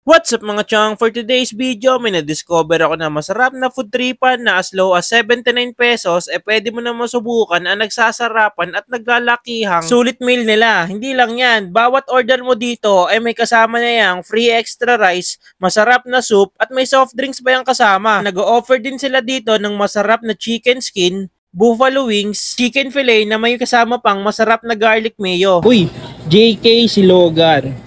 What's up mga chong? For today's video, may na-discover ako na masarap na food tripan na as low as 79 pesos, pwede mo na masubukan ang nagsasarapan at naglalakihang sulit meal nila. Hindi lang yan, bawat order mo dito ay may kasama na yang free extra rice, masarap na soup at may soft drinks pa yung kasama. Nag-o-offer din sila dito ng masarap na chicken skin, buffalo wings, chicken fillet na may kasama pang masarap na garlic mayo. Uy, JK Silogan.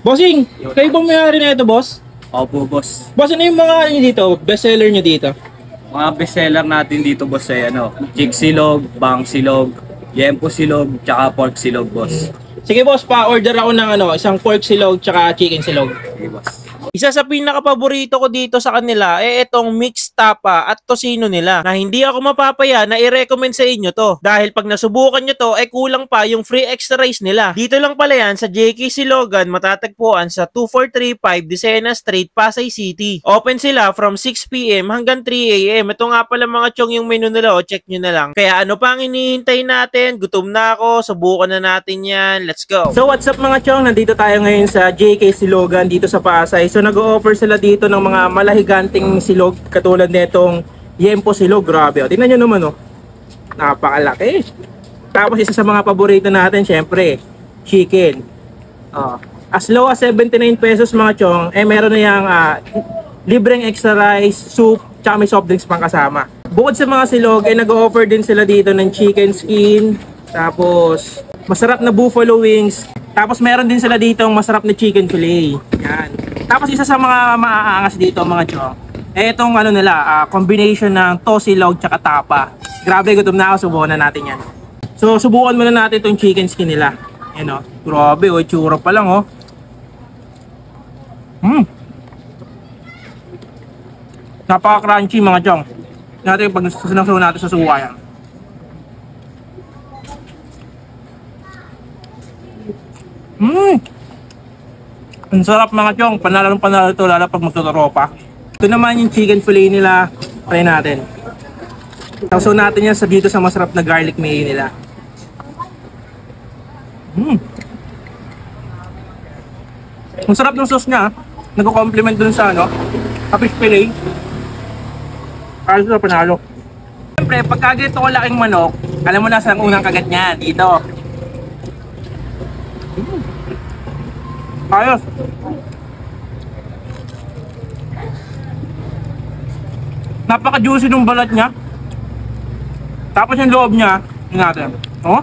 Bossing, kayo ba may-ari na ito, boss? Opo, boss. Boss, ano yung mga ano dito, bestseller nyo dito? Mga bestseller natin dito, boss, ay chick silog, bang silog, yempo silog, tsaka pork silog, boss. Sige, boss, pa-order ako ng isang pork silog tsaka chicken silog. Okay, boss. Isa sa pinaka-paborito ko dito sa kanila itong mixed tapa at tocino nila na hindi ako mapapaya na i-recommend sa inyo to dahil pag nasubukan nyo to kulang pa yung free extra rice nila. Dito lang pala yan sa JK Silogan, matatagpuan sa 2435 Dicena Street, Pasay City. Open sila from 6 PM hanggang 3 AM. Ito nga pala mga chong yung menu nila, check nyo na lang. Kaya ano pa ang hinihintay natin? Gutom na ako, subukan na natin yan. Let's go! So what's up mga chong, nandito tayo ngayon sa JK Silogan dito sa Pasay. So nag-o-offer sila dito ng mga malahiganting silog katulad nitong yempo silog. Grabe, tingnan nyo naman, napakalaki. Tapos isa sa mga paborito natin, syempre chicken. As low as 79 pesos mga chong, meron na yung libreng extra rice, soup, tsaka may soft drinks pang kasama. Bukod sa mga silog, nag-o-offer din sila dito ng chicken skin, tapos masarap na buffalo wings, tapos meron din sila dito masarap na chicken fillet. Yan. Tapos isa sa mga maaangas dito mga chong, itong nila, combination ng tosilog tsaka tapa. Grabe, gutom na ako, subukan na natin yan. So subukan muna natin itong chicken skin nila. Yan grabe, tsura pa lang Napaka-crunchy mga chong. Natin pag sinangsaw natin sa suwa yan. Ang sarap mga chong, panalo ito lalo pag magtuturopa. Ito naman yung chicken fillet nila, try natin. Sausaw natin yan dito sa masarap na garlic mayo nila. Ang sarap ng sauce niya, nagko-complement dun sa fish fillet. Ayos na panalo. Siyempre, pagka ganito ko laking manok, alam mo na sa unang kagat niya, dito. Ayos. Napaka-juicy ng balat niya. Tapos yung loob niya, yun natin. Ang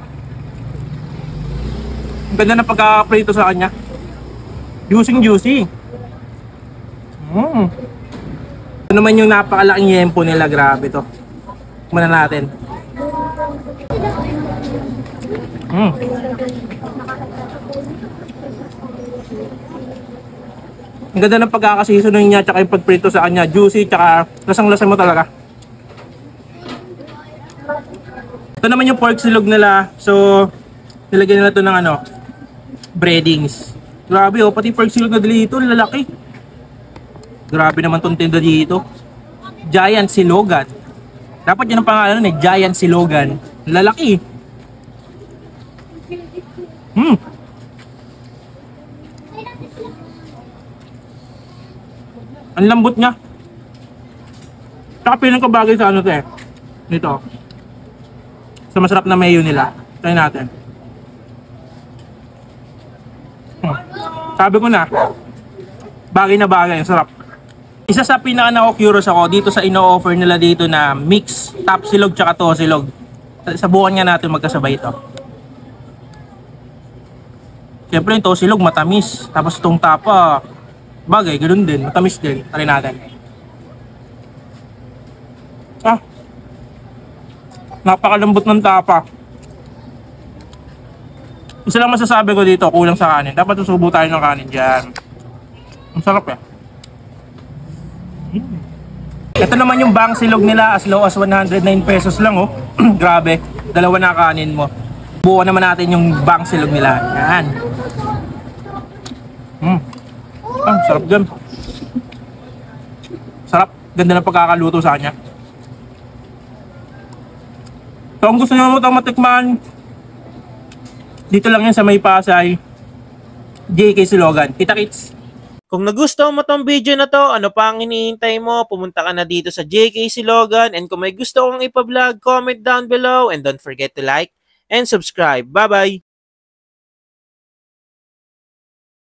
ganda na pagka-prito sa kanya. Juicy. Ito naman yung napakalaking yempo nila, grabe to. Kumana natin. Ang ganda ng pagkakasisonin niya tsaka yung pagprito sa kanya, juicy tsaka lasang-lasa mo talaga. Ito naman yung pork silog nila. So nilagyan nila ito ng breadings. Grabe pati pork silog na dito, lalaki. Grabe naman itong tinda dito. Giant Silogan. Dapat yan ang pangalan Giant Silogan. Lalaki. Ang lambot niya. Tsaka piling ko bagay sa nito. Sa masarap na mayo nila. Try natin. Sabi ko na, bagay na bagay. Ang sarap. Isa sa pinaka na-curious ako dito sa ino-offer nila dito na mix top silog tsaka tosilog. Sabukan nga natin magkasabay ito. Siyempre yung tosilog matamis. Tapos itong tapa, bagay, ganoon din, matamis din. Try natin. Napakalambot ng tapa. Isa lang masasabi ko dito, kulang sa kanin. Dapat susubo tayo ng kanin dyan. Ang sarap Ito naman yung bang silog nila, as low as 109 pesos lang Grabe, dalawa na kanin mo. Buo naman natin yung bang silog nila. Yan. Sarap din. Sarap, ganda ng pagkakaluto sa kanya. So kung gusto nyo itong matikman, dito lang yan sa may Pasay, JK Silogan. Kita kits! Kung nagustuhan mo tong video na to, ano pa ang hinihintay mo? Pumunta ka na dito sa JK Silogan, and kung may gusto kong ipa-vlog, comment down below and don't forget to like and subscribe. Bye-bye!